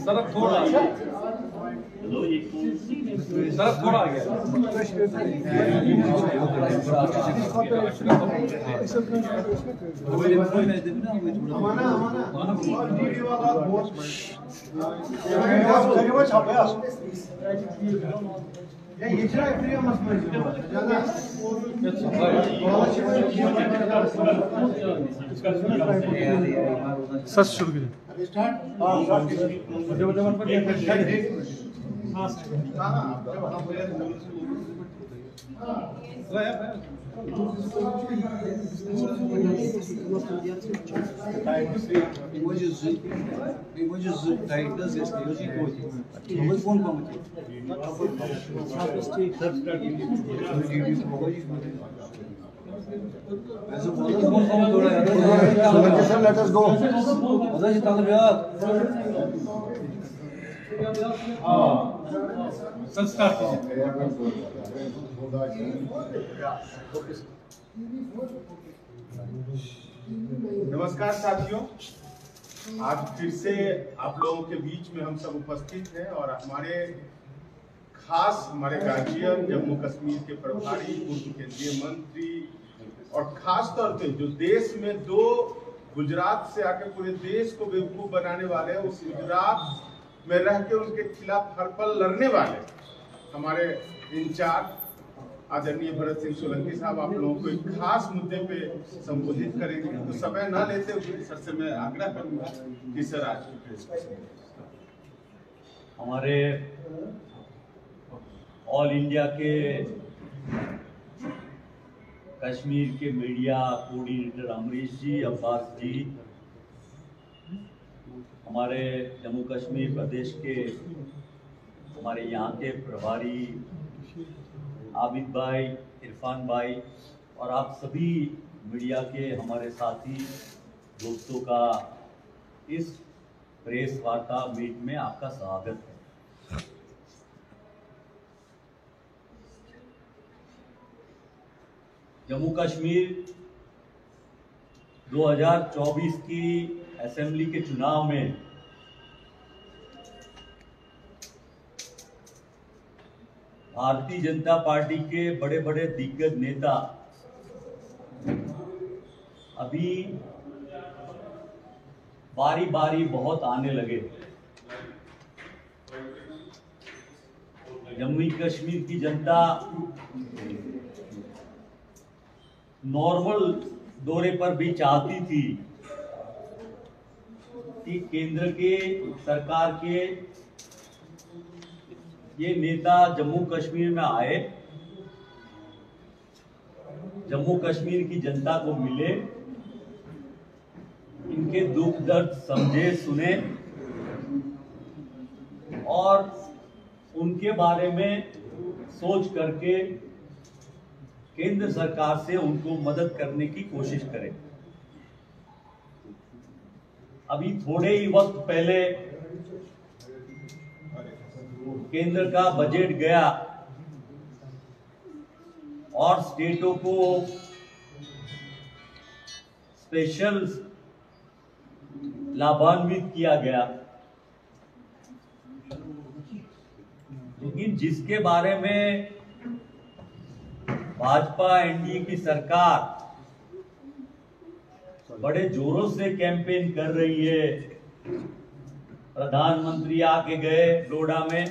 तरफ थोड़ा तरफ थोड़ा आ गया। सच शुरू करें। Let us go. नमस्कार साथियों, आज फिर से आप लोगों के बीच में हम सब उपस्थित हैं और हमारे गार्जियन, जम्मू कश्मीर के प्रभारी, पूर्व केंद्रीय मंत्री और खास तौर पे जो देश में दो गुजरात से आके पूरे देश को बेवकूफ बनाने वाले, उस गुजरात में रह के उनके खिलाफ हर पल लड़ने वाले हमारे इंचार्ज आदरणीय भरत सिंह सोलंकी साहब आप लोगों को एक खास मुद्दे पे संबोधित करेंगे। तो समय न लेते हुए सर से मैं आग्रह करूंगा कि सर आज की प्रेस हमारे ऑल इंडिया के कश्मीर के मीडिया कोऑर्डिनेटर अमरीश जी, अब्बास जी, हमारे जम्मू कश्मीर प्रदेश के हमारे यहाँ के प्रभारी आबिद भाई, इरफान भाई और आप सभी मीडिया के हमारे साथी दोस्तों का इस प्रेस वार्ता मीट में आपका स्वागत है। जम्मू कश्मीर 2024 की असेंबली के चुनाव में भारतीय जनता पार्टी के बड़े बड़े दिग्गज नेता अभी बारी बारी बहुत आने लगे। जम्मू कश्मीर की जनता नॉर्मल दौरे पर भी चाहती थी कि केंद्र के सरकार के ये नेता जम्मू कश्मीर में आए, जम्मू कश्मीर की जनता को मिले, इनके दुख दर्द समझे, सुने और उनके बारे में सोच करके केंद्र सरकार से उनको मदद करने की कोशिश करें। अभी थोड़े ही वक्त पहले केंद्र का बजट गया और स्टेटों को स्पेशल लाभान्वित किया गया, लेकिन जिसके बारे में भाजपा एनडीए की सरकार बड़े जोरों से कैंपेन कर रही है। प्रधानमंत्री आके गए डोडा में,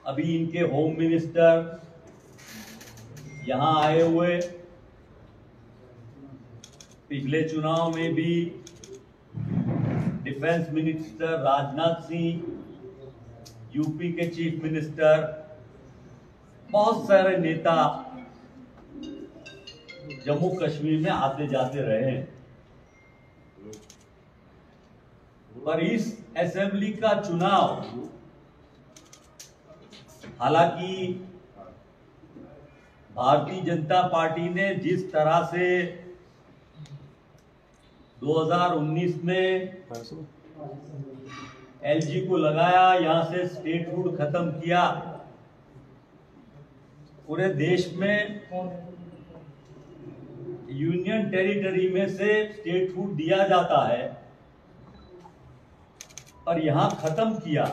अभी इनके होम मिनिस्टर यहां आए हुए, पिछले चुनाव में भी defence minister Rajnath Singh, UP के चीफ मिनिस्टर, बहुत सारे नेता जम्मू कश्मीर में आते जाते रहे। पर इस असेंबली का चुनाव हालांकि भारतीय जनता पार्टी ने जिस तरह से 2019 में एलजी को लगाया, यहां से स्टेटहुड खत्म किया, पूरे देश में यूनियन टेरिटरी में से स्टेटहुड दिया जाता है, पर यहां खत्म किया,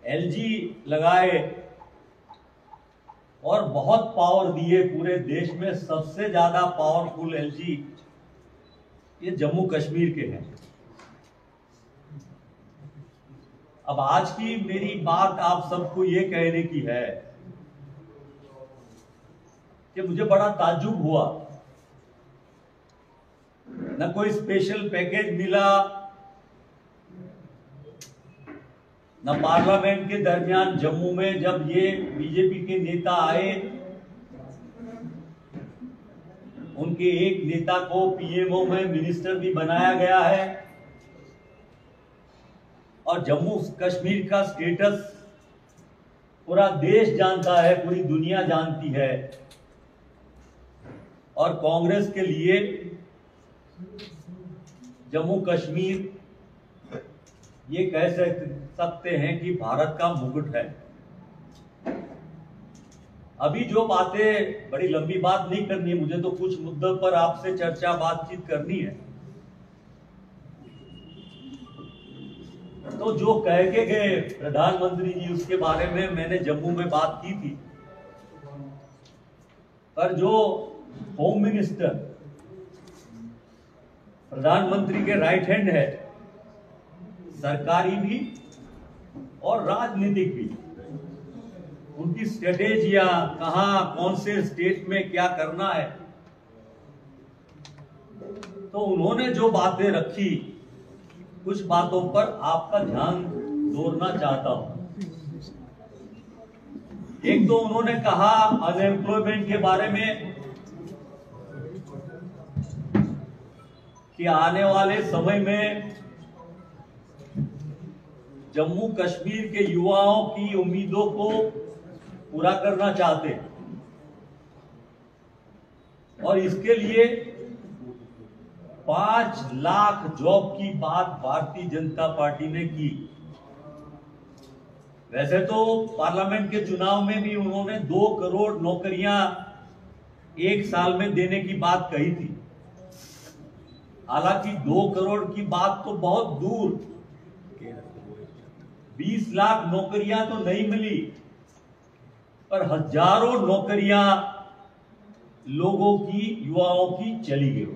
एलजी लगाए और बहुत पावर दिए। पूरे देश में सबसे ज्यादा पावरफुल एलजी ये जम्मू कश्मीर के हैं। अब आज की मेरी बात आप सबको ये कहने की है कि मुझे बड़ा ताज्जुब हुआ, न कोई स्पेशल पैकेज मिला, न पार्लियामेंट के दरमियान जम्मू में जब ये बीजेपी के नेता आए, उनके एक नेता को पीएमओ में मिनिस्टर भी बनाया गया है। और जम्मू कश्मीर का स्टेटस पूरा देश जानता है, पूरी दुनिया जानती है। और कांग्रेस के लिए जम्मू कश्मीर ये कह सकते हैं कि भारत का मुकुट है। अभी जो बातें, बड़ी लंबी बात नहीं करनी है मुझे, तो कुछ मुद्दों पर आपसे चर्चा बातचीत करनी है। तो जो कह के गए प्रधानमंत्री जी, उसके बारे में मैंने जम्मू में बात की थी, पर जो होम मिनिस्टर प्रधानमंत्री के राइट हैंड है, सरकारी भी और राजनीतिक भी, उनकी स्ट्रेटेजिया कहां, कौन से स्टेट में क्या करना है, तो उन्होंने जो बातें रखी, कुछ बातों पर आपका ध्यान दोहराना चाहता हूं। एक तो उन्होंने कहा अनएम्प्लॉयमेंट के बारे में कि आने वाले समय में जम्मू कश्मीर के युवाओं की उम्मीदों को पूरा करना चाहते हैं, और इसके लिए 5 लाख जॉब की बात भारतीय जनता पार्टी ने की। वैसे तो पार्लियामेंट के चुनाव में भी उन्होंने 2 करोड़ नौकरियां 1 साल में देने की बात कही थी। हालांकि 2 करोड़ की बात तो बहुत दूर, 20 लाख नौकरियां तो नहीं मिली, पर हजारों नौकरियां लोगों की, युवाओं की चली गई।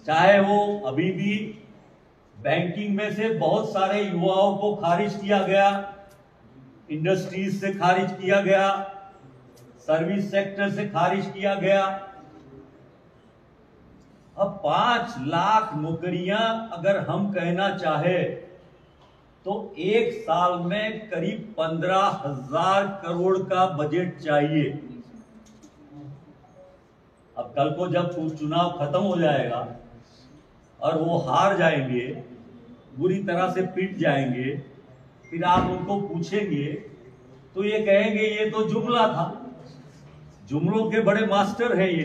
चाहे वो अभी भी बैंकिंग में से बहुत सारे युवाओं को खारिज किया गया, इंडस्ट्रीज से खारिज किया गया, सर्विस सेक्टर से खारिज किया गया। अब 5 लाख नौकरियां अगर हम कहना चाहे तो 1 साल में करीब 15,000 करोड़ का बजट चाहिए। अब कल को जब चुनाव खत्म हो जाएगा और वो हार जाएंगे, बुरी तरह से पिट जाएंगे, फिर आप उनको पूछेंगे तो ये कहेंगे ये तो जुमला था। जुमलों के बड़े मास्टर हैं ये।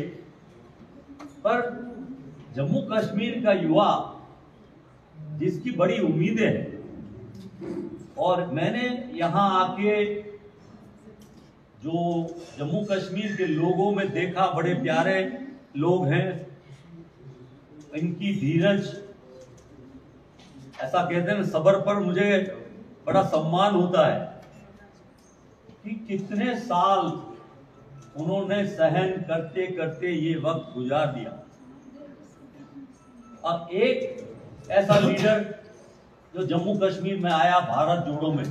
पर जम्मू कश्मीर का युवा जिसकी बड़ी उम्मीदें हैं, और मैंने यहां आके जो जम्मू कश्मीर के लोगों में देखा, बड़े प्यारे लोग हैं, इनकी धीरज, ऐसा कहते हैं सब्र पर मुझे बड़ा सम्मान होता है कि कितने साल उन्होंने सहन करते करते ये वक्त गुजार दिया। अब एक ऐसा लीडर जो जम्मू कश्मीर में आया भारत जोड़ो में,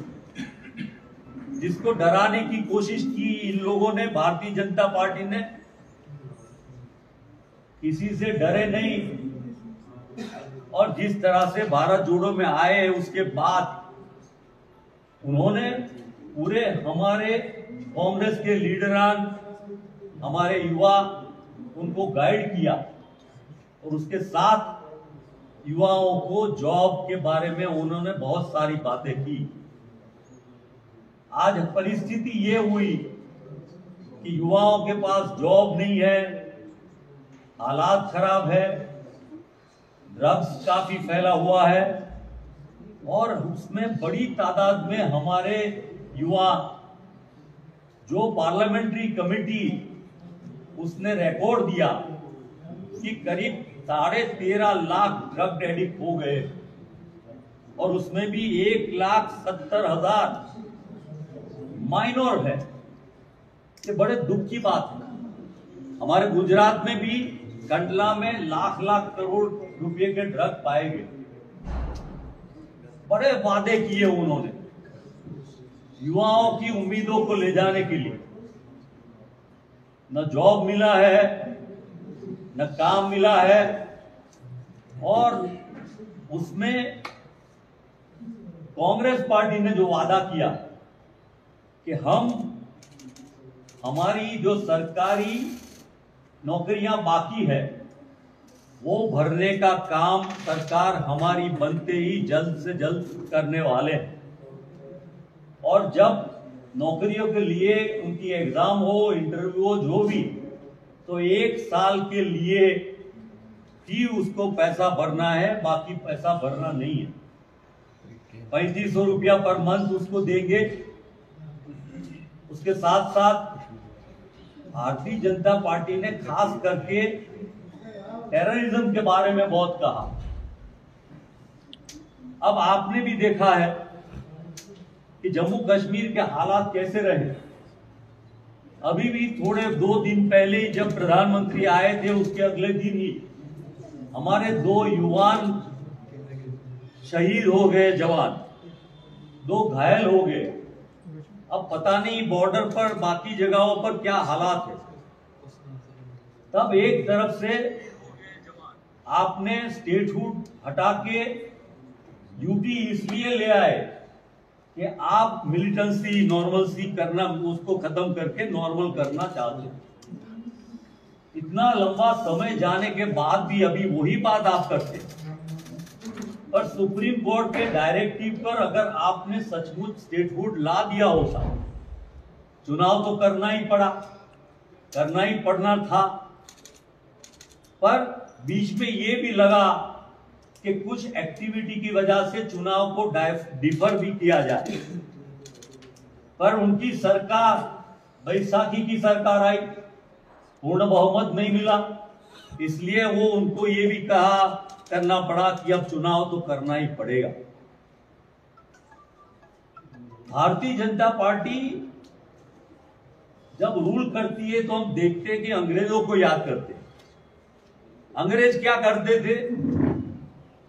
जिसको डराने की कोशिश की इन लोगों ने, भारतीय जनता पार्टी ने, किसी से डरे नहीं। और जिस तरह से भारत जोड़ो में आए, उसके बाद उन्होंने पूरे हमारे कांग्रेस के लीडरान, हमारे युवा, उनको गाइड किया, और उसके साथ युवाओं को जॉब के बारे में उन्होंने बहुत सारी बातें की। आज परिस्थिति ये हुई कि युवाओं के पास जॉब नहीं है, हालात खराब है, ड्रग्स काफी फैला हुआ है, और उसमें बड़ी तादाद में हमारे युवा जो पार्लियामेंट्री कमेटी उसने रिकॉर्ड दिया कि करीब 13.5 लाख ड्रग एडिक्ट हो गए और उसमें भी 1,70,000 माइनर है। ये बड़े दुख की बात है। हमारे गुजरात में भी कंडला में लाख लाख करोड़ रुपए के ड्रग पाए गए। बड़े वादे किए उन्होंने युवाओं की उम्मीदों को ले जाने के लिए। न जॉब मिला है, न काम मिला है, और उसमें कांग्रेस पार्टी ने जो वादा किया कि हमारी जो सरकारी नौकरियां बाकी है वो भरने का काम सरकार हमारी बनते ही जल्द से जल्द करने वाले हैं। और जब नौकरियों के लिए उनकी एग्जाम हो, इंटरव्यू हो, जो भी, तो 1 साल के लिए ही उसको पैसा भरना है, बाकी पैसा भरना नहीं है। 3500 रुपया पर मंथ उसको देंगे। उसके साथ साथ भारतीय जनता पार्टी ने खास करके टेररिज्म के बारे में बहुत कहा। अब आपने भी देखा है कि जम्मू कश्मीर के हालात कैसे रहे। अभी भी थोड़े 2 दिन पहले ही जब प्रधानमंत्री आए थे, उसके अगले दिन ही हमारे 2 युवान शहीद हो गए, जवान 2 घायल हो गए। अब पता नहीं बॉर्डर पर बाकी जगहों पर क्या हालात है। तब एक तरफ से आपने स्टेटहुड हटा के ड्यूटी इसलिए ले आए कि आप मिलिटेंसी नॉर्मलसी करना, उसको खत्म करके नॉर्मल करना चाहते। इतना लंबा समय जाने के बाद भी अभी वही बात आप करते। पर सुप्रीम कोर्ट के डायरेक्टिव पर अगर आपने सचमुच स्टेटहुड ला दिया होता, चुनाव तो करना ही पड़ना था। पर बीच में ये भी लगा कि कुछ एक्टिविटी की वजह से चुनाव को डिफर भी किया जाए। पर उनकी सरकार, बैसाखी की सरकार आई, पूर्ण बहुमत नहीं मिला, इसलिए वो उनको ये भी करना पड़ा कि अब चुनाव तो करना ही पड़ेगा। भारतीय जनता पार्टी जब रूल करती है तो हम देखते हैं कि अंग्रेजों को याद करते हैं। अंग्रेज क्या करते थे?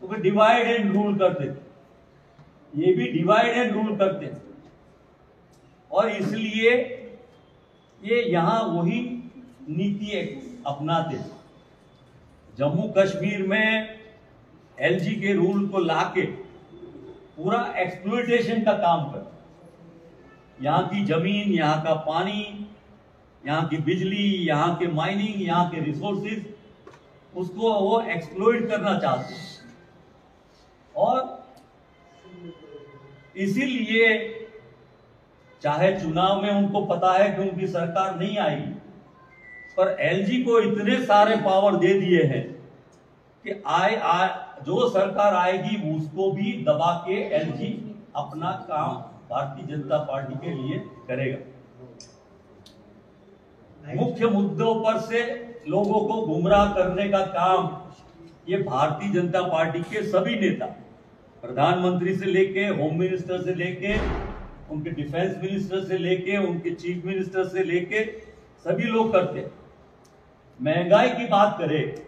तो डिवाइड एंड रूल करते थे। ये भी डिवाइड एंड रूल करते हैं और इसलिए ये यहां वही नीति अपनाते। जम्मू कश्मीर में एलजी के रूल को लाके पूरा एक्सप्लॉयटेशन का काम कर, यहाँ की जमीन, यहाँ का पानी, यहाँ की बिजली, यहाँ के माइनिंग, यहाँ के रिसोर्सेज, उसको वो एक्सप्लॉइट करना चाहते हैं। और इसीलिए चाहे चुनाव में उनको पता है कि उनकी सरकार नहीं आएगी, पर एलजी को इतने सारे पावर दे दिए हैं कि जो सरकार आएगी उसको भी दबा के एलजी अपना काम भारतीय जनता पार्टी के लिए करेगा। मुख्य मुद्दों पर से लोगों को गुमराह करने का काम ये भारतीय जनता पार्टी के सभी नेता, प्रधानमंत्री से लेके, होम मिनिस्टर से लेके, उनके डिफेंस मिनिस्टर से लेके, उनके चीफ मिनिस्टर से लेके, सभी लोग करते हैं। महंगाई की बात करें